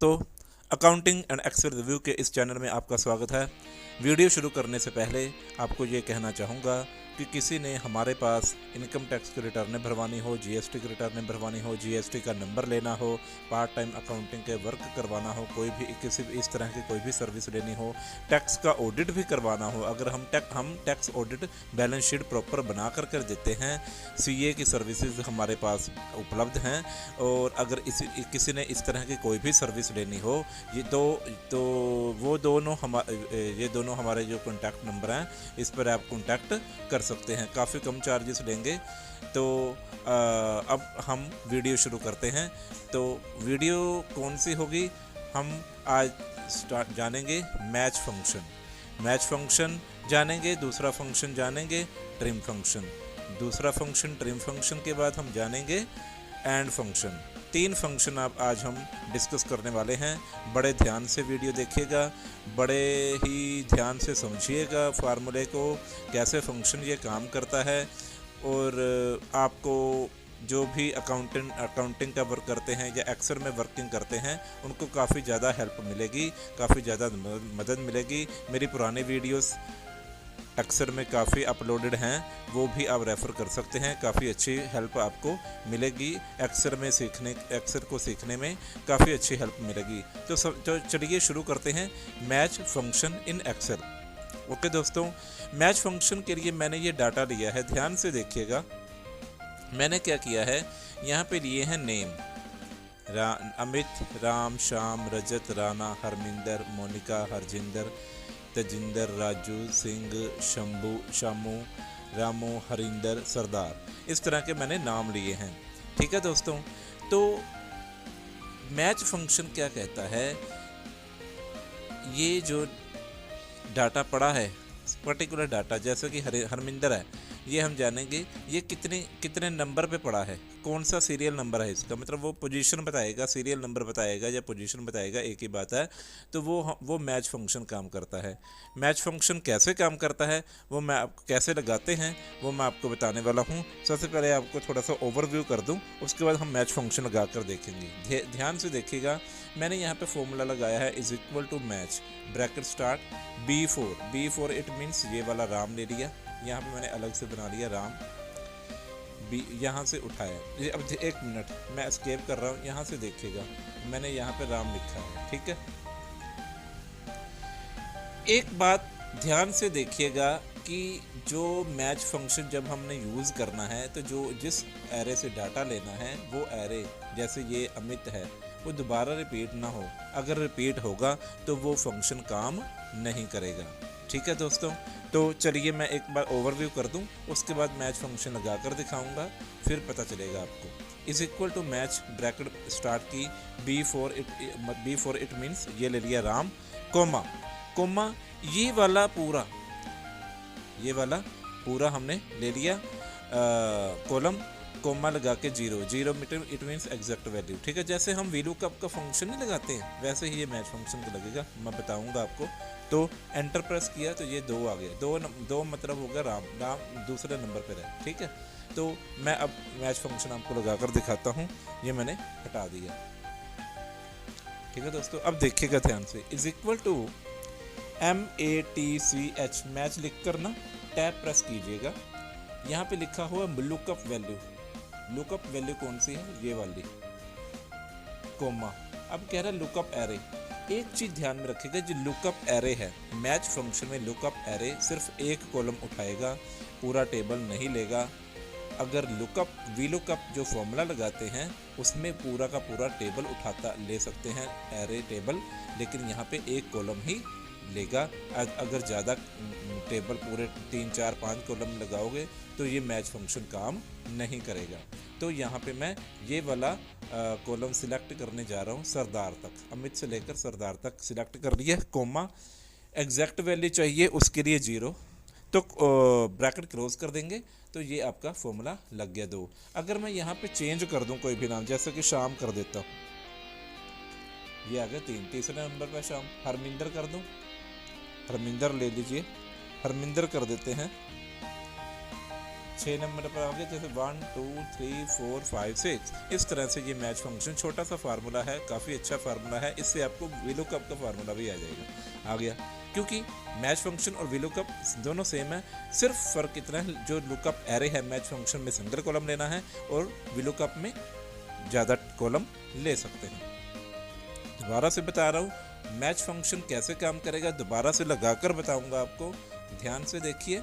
दोस्तों, accounting and Excel review के इस चैनल में आपका स्वागत है। वीडियो शुरू करने से पहले आपको ये कहना चाहूँगा कि किसी ने हमारे पास इनकम टैक्स की रिटर्नें भरवानी हो, जीएसटी की रिटर्नें भरवानी हो, जीएसटी का नंबर लेना हो, पार्ट टाइम अकाउंटिंग के वर्क करवाना हो, कोई भी किसी भी इस तरह की कोई भी सर्विस लेनी हो, टैक्स का ऑडिट भी करवाना हो, अगर हम tax audit balance sheet proper बना कर देते हैं। सीए की सर्विसेज हमारे पास उपलब्ध हैं। और अगर किसी ने इस तरह की कोई भी सर्विस लेनी हो, तो वो दोनों हमारे जो कॉन्टैक्ट नंबर हैं, इस पर आप कॉन्टैक्ट कर सकते हैं। काफ़ी कम चार्जेस लेंगे। तो अब हम वीडियो शुरू करते हैं। तो वीडियो कौन सी होगी, हम आज जानेंगे मैच फंक्शन जानेंगे। दूसरा फंक्शन जानेंगे ट्रिम फंक्शन। दूसरा फंक्शन ट्रिम फंक्शन के बाद हम जानेंगे एंड फंक्शन। 3 फंक्शन आज हम डिस्कस करने वाले हैं। बड़े ध्यान से वीडियो देखिएगा, बड़े ही ध्यान से समझिएगा फार्मूले को, कैसे फंक्शन ये काम करता है। और आपको जो भी अकाउंटिंग का वर्क करते हैं या एक्सेल में वर्किंग करते हैं, उनको काफ़ी ज़्यादा हेल्प मिलेगी, काफ़ी ज़्यादा मदद मिलेगी। मेरी पुरानी वीडियोस एक्सेल में काफ़ी अपलोडेड हैं, वो भी आप रेफ़र कर सकते हैं। काफ़ी अच्छी हेल्प आपको मिलेगी एक्सेल को सीखने में काफ़ी अच्छी हेल्प मिलेगी। तो चलिए शुरू करते हैं match function in Excel. Okay दोस्तों, मैच फंक्शन के लिए मैंने ये डाटा लिया है, ध्यान से देखिएगा। मैंने क्या किया है, यहाँ पे लिए हैं नेम, अमित, राम, श्याम, रजत, राणा, हरमिंदर, मोनिका, हरजिंदर, तेजिंदर, राजू, सिंह, शंभू, शामू, रामू, हरिंदर, सरदार। इस तरह के मैंने नाम लिए हैं। ठीक है दोस्तों, तो मैच फंक्शन क्या कहता है, ये जो डाटा पड़ा है, पर्टिकुलर डाटा, जैसे कि हरमिंदर है, ये हम जानेंगे ये कितने नंबर पे पड़ा है, कौन सा सीरियल नंबर है इसका, मतलब वो पोजीशन बताएगा, सीरियल नंबर बताएगा या पोजीशन बताएगा, एक ही बात है। तो वो मैच फंक्शन काम करता है। मैच फंक्शन कैसे काम करता है, वो मैं आपको कैसे लगाते हैं, वो मैं आपको बताने वाला हूँ। सबसे पहले आपको थोड़ा सा ओवरव्यू कर दूँ, उसके बाद हम मैच फंक्शन लगा कर देखेंगे। ध्यान से देखिएगा, मैंने यहाँ पे फॉर्मूला लगाया है is equal to match, bracket start, B4 it means ये वाला राम ले लिया, यहाँ पे मैंने अलग से बना लिया राम, यहाँ से उठाया। ये अब 1 मिनट मैं एस्केप कर रहा हूँ, यहाँ से देखिएगा, मैंने यहाँ पे राम लिखा है। ठीक है, एक बात ध्यान से देखिएगा कि जो मैच फंक्शन जब हमने यूज़ करना है, तो जिस एरे से डाटा लेना है, वो एरे, जैसे ये अमित है, वो दोबारा रिपीट ना हो। अगर रिपीट होगा तो वो फंक्शन काम नहीं करेगा। ठीक है दोस्तों, तो चलिए मैं एक बार ओवरव्यू कर दूं, उसके बाद मैच फंक्शन लगा कर दिखाऊंगा, फिर पता चलेगा आपको। Is equal to match, bracket start की, B4 इट मीन्स ये ले लिया राम, कोमा ये वाला पूरा हमने ले लिया, कॉलम, कोमा लगा के 0 meter it means exact value. ठीक है, जैसे हम VLOOKUP का फंक्शन नहीं लगाते हैं, वैसे ही ये मैच फंक्शन को लगेगा, मैं बताऊंगा आपको। तो एंटर प्रेस किया तो ये 2 आ गया, दो मतलब हो गया राम दूसरे नंबर पर है। ठीक है, तो मैं अब मैच फंक्शन आपको लगा कर दिखाता हूँ, ये मैंने हटा दिया। ठीक है दोस्तों, अब देखिएगा ध्यान से, is equal to MATCH, match लिख कर ना टैब प्रेस कीजिएगा। यहाँ पे लिखा हुआ लुकअप वैल्यू कौन सी है, ये वाली, कोमा। अब कह रहा है लुकअप एरे। एक चीज़ ध्यान में रखिएगा, जो लुकअप एरे है, मैच फंक्शन में लुकअप एरे सिर्फ एक कॉलम उठाएगा, पूरा टेबल नहीं लेगा। अगर VLOOKUP जो फॉर्मूला लगाते हैं, उसमें पूरा का पूरा टेबल ले सकते हैं, एरे टेबल, लेकिन यहाँ पे एक कॉलम ही लेगा। अगर ज़्यादा टेबल पूरे 3, 4, 5 कॉलम लगाओगे तो ये मैच फंक्शन काम नहीं करेगा। तो यहाँ पे मैं ये वाला कॉलम सिलेक्ट करने जा रहा हूँ, सरदार तक, अमित से लेकर सरदार तक सिलेक्ट कर लिया, कोमा, एग्जैक्ट वैल्यू चाहिए उसके लिए 0, तो ब्रैकेट क्लोज कर देंगे, तो ये आपका फॉर्मूला लग गया 2। अगर मैं यहाँ पे चेंज कर दूँ कोई भी नाम, जैसे कि शाम कर देता हूँ, ये आ गया 3, तीसरे नंबर पर शाम। हरमिंदर कर दूँ, हरमिंदर ले लीजिए, हरमिंदर कर देते हैं 6 नंबर पर आ गया, जैसे 1 2 3 4 5 6। इस तरह से ये मैच फंक्शन छोटा सा फार्मूला है, काफ़ी अच्छा फार्मूला है। इससे आपको VLOOKUP का फार्मूला भी आ जाएगा, आ गया। क्योंकि मैच फंक्शन और VLOOKUP दोनों सेम है, सिर्फ फ़र्क इतना है, जो लुकअप एरे है मैच फंक्शन में सिंगल कॉलम लेना है और VLOOKUP में ज़्यादा कॉलम ले सकते हैं। दोबारा से बता रहा हूँ मैच फंक्शन कैसे काम करेगा, दोबारा से लगाकर बताऊंगा आपको, ध्यान से देखिए।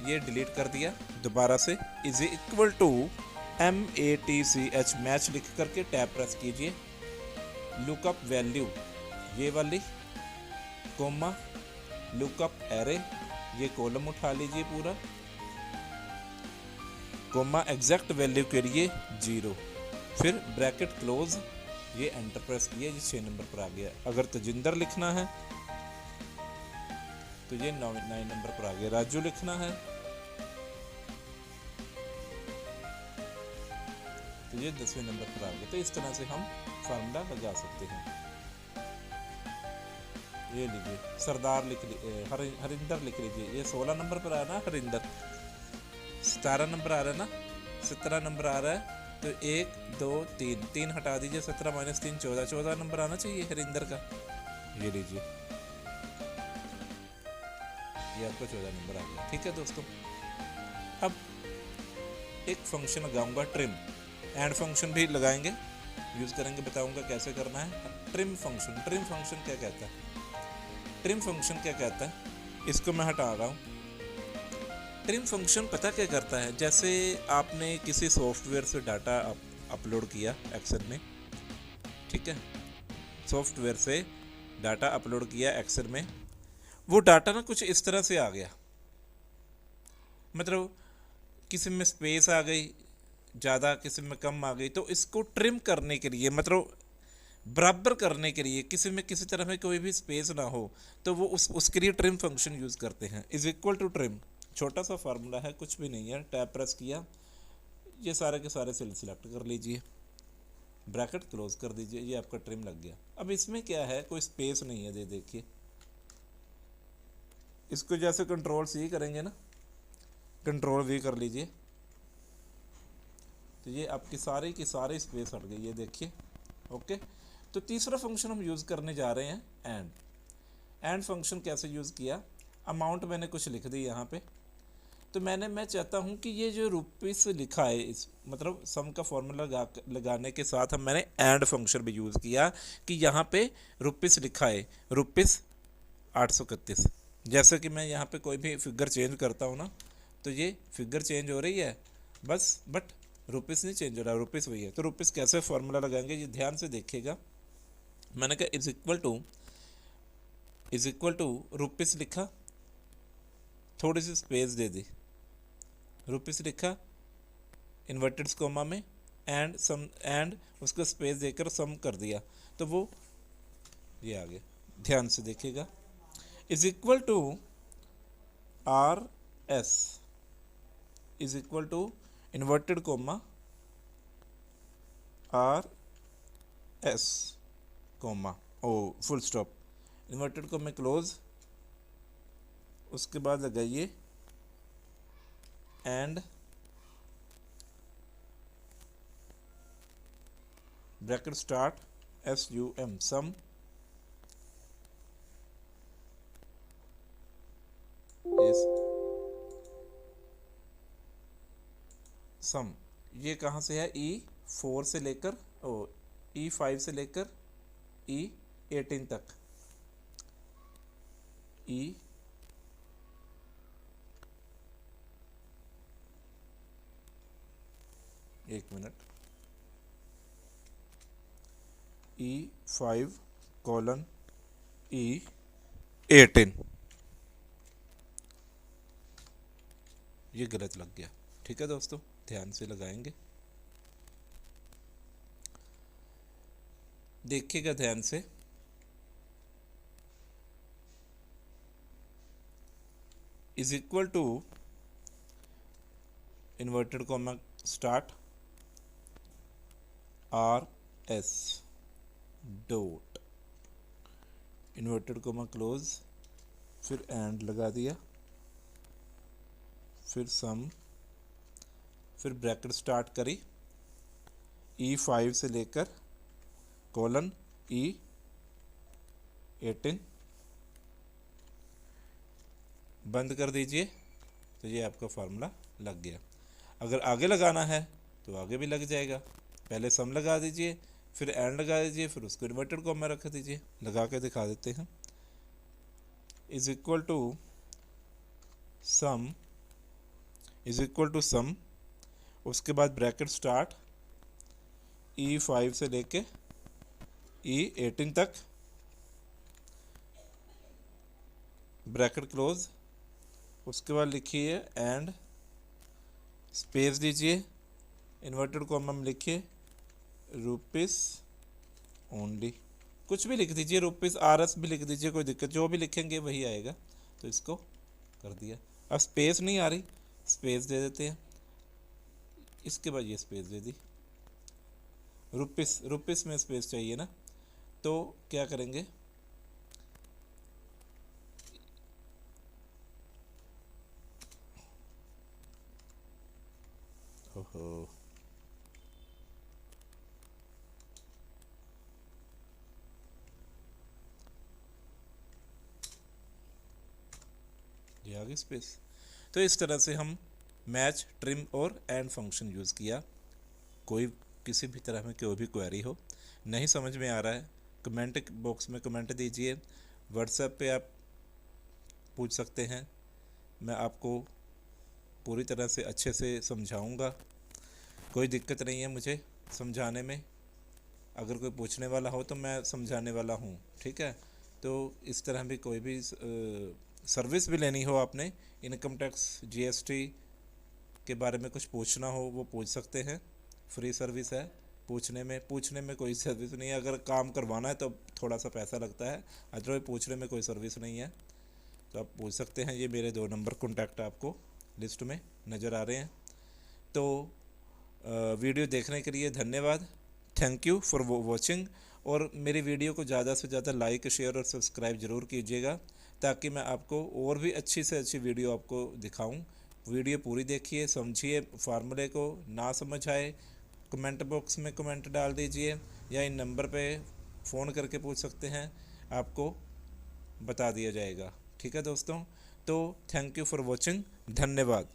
ये डिलीट कर दिया, दोबारा से is equal to MATCH match लिख करके टैब प्रेस कीजिए, लुकअप वैल्यू ये वाली, कोमा लुकअप एरे, ये कॉलम उठा लीजिए पूरा, कोमा एग्जैक्ट वैल्यू के लिए 0, फिर ब्रैकेट क्लोज, ये एंटर प्रेस किया, ये 6 नंबर पर आ गया। अगर तजिंदर लिखना है तो ये 9 नंबर पर आ गया। राजू लिखना है तो ये 10वें नंबर पर आ गया। तो इस तरह से हम फार्मूला लगा सकते हैं। ये लीजिए, सरदार लिख लीजिए, हरिंदर लिख लीजिए, ये 16 नंबर पर आ रहा है हरिंदर, 17 नंबर आ रहा है ना, 17 नंबर आ रहा है, तो 1 2 3 3 हटा दीजिए, 17 - 3 14, 14 नंबर आना चाहिए हरिंदर का। ये लीजिए, ये आपका 14 नंबर आ गया। ठीक है दोस्तों, अब एक फंक्शन लगाऊंगा ट्रिम, एंड फंक्शन भी लगाएंगे, यूज़ करेंगे, बताऊंगा कैसे करना है। ट्रिम फंक्शन, ट्रिम फंक्शन क्या कहता है, ट्रिम फंक्शन क्या कहता है, इसको मैं हटा रहा हूँ। ट्रिम फंक्शन पता क्या करता है, जैसे आपने किसी सॉफ्टवेयर से डाटा अपलोड किया एक्सेल में, ठीक है, सॉफ्टवेयर से डाटा अपलोड किया एक्सेल में, वो डाटा ना कुछ इस तरह से आ गया, मतलब किसी में स्पेस आ गई ज़्यादा, किसी में कम आ गई, तो इसको ट्रिम करने के लिए, मतलब बराबर करने के लिए, किसी में किसी तरह में कोई भी स्पेस ना हो, तो वो उसके लिए ट्रिम फंक्शन यूज़ करते हैं। इज इक्वल टू ट्रिम, छोटा सा फार्मूला है, कुछ भी नहीं है, टैब प्रेस किया, ये सारे के सारे सेल सिलेक्ट कर लीजिए, ब्रैकेट क्लोज कर दीजिए, ये आपका ट्रिम लग गया। अब इसमें क्या है, कोई स्पेस नहीं है, देखिए, इसको जैसे Ctrl+C करेंगे ना, Ctrl+V कर लीजिए, तो ये आपकी सारी की सारी स्पेस हट गई, ये देखिए। ओके, तो तीसरा फंक्शन हम यूज़ करने जा रहे हैं एंड। एंड फंक्शन कैसे यूज़ किया, अमाउंट मैंने कुछ लिख दी यहाँ पे, तो मैं चाहता हूँ कि ये जो रुपीस लिखा है, इस मतलब सम का फॉर्मूला लगाने के साथ हम मैंने एंड फंक्शन भी यूज़ किया, कि यहाँ पे रुपीस लिखा है, रुपीस 831। जैसे कि मैं यहाँ पे कोई भी फिगर चेंज करता हूँ ना, तो ये फिगर चेंज हो रही है बस, बट रुपीस नहीं चेंज हो रहा, रुपीस वही है। तो रुपीस कैसे फॉर्मूला लगाएंगे, ये ध्यान से देखिएगा। मैंने कहा इज इक्वल टू रुपीस लिखा, थोड़ी सी स्पेस दे दी, रुपीस लिखा इन्वर्टेड कोमा में, एंड सम, एंड उसको स्पेस देकर सम कर दिया, तो वो ये आ गया। ध्यान से देखिएगा, is equal to RS is equal to inverted comma RS comma O full stop, inverted comma close, उसके बाद लगाइए and bracket start SUM sum, sum ये कहाँ से है, E4 से लेकर E5 से लेकर E18 तक, एक मिनट, E5 कोलन E18, ये गलत लग गया। ठीक है दोस्तों, ध्यान से लगाएंगे, देखिएगा ध्यान से। Is equal to inverted comma start RS dot inverted comma close, फिर एंड लगा दिया, फिर सम, फिर ब्रैकेट स्टार्ट करी E5 से लेकर कोलन E18 बंद कर दीजिए। तो ये आपका फार्मूला लग गया। अगर आगे लगाना है तो आगे भी लग जाएगा। पहले सम लगा दीजिए, फिर एंड लगा दीजिए, फिर उसको इन्वर्टेड कॉमा रख दीजिए। लगा के दिखा देते हैं। Is equal to sum, is equal to sum, उसके बाद ब्रैकेट स्टार्ट E5 से लेके E18 तक, ब्रैकेट क्लोज, उसके बाद लिखिए एंड, स्पेस दीजिए, इन्वर्टेड कॉमा में लिखिए रुपीस ओनली। कुछ भी लिख दीजिए, रुपीस RS भी लिख दीजिए, कोई दिक्कत, जो भी लिखेंगे वही आएगा। तो इसको कर दिया। अब स्पेस नहीं आ रही, स्पेस दे देते हैं। इसके बाद ये स्पेस दे दी। रुपीस, रुपीस में स्पेस चाहिए ना, तो क्या करेंगे, ओहो, ये आ गई स्पेस। तो इस तरह से हम मैच, ट्रिम और एंड फंक्शन यूज़ किया। कोई किसी भी तरह में कोई भी क्वेरी हो, नहीं समझ में आ रहा है, कमेंट बॉक्स में कमेंट दीजिए, व्हाट्सएप पे आप पूछ सकते हैं। मैं आपको पूरी तरह से अच्छे से समझाऊंगा। कोई दिक्कत नहीं है मुझे समझाने में। अगर कोई पूछने वाला हो तो मैं समझाने वाला हूँ, ठीक है। तो इस तरह भी कोई भी सर्विस भी लेनी हो आपने, इनकम टैक्स, GST के बारे में कुछ पूछना हो, वो पूछ सकते हैं। फ्री सर्विस है, पूछने में कोई सर्विस नहीं है। अगर काम करवाना है तो थोड़ा सा पैसा लगता है, अदरवाइज पूछने में कोई सर्विस नहीं है। तो आप पूछ सकते हैं। ये मेरे 2 नंबर कॉन्टैक्ट आपको लिस्ट में नज़र आ रहे हैं। तो वीडियो देखने के लिए धन्यवाद। Thank you for watching. और मेरी वीडियो को ज़्यादा से ज़्यादा लाइक, शेयर और सब्सक्राइब ज़रूर कीजिएगा, ताकि मैं आपको और भी अच्छी से अच्छी वीडियो आपको दिखाऊं। वीडियो पूरी देखिए, समझिए। फार्मूले को ना समझ आए, कमेंट बॉक्स में कमेंट डाल दीजिए, या इन नंबर पे फ़ोन करके पूछ सकते हैं, आपको बता दिया जाएगा। ठीक है दोस्तों, तो थैंक यू फॉर वॉचिंग, धन्यवाद।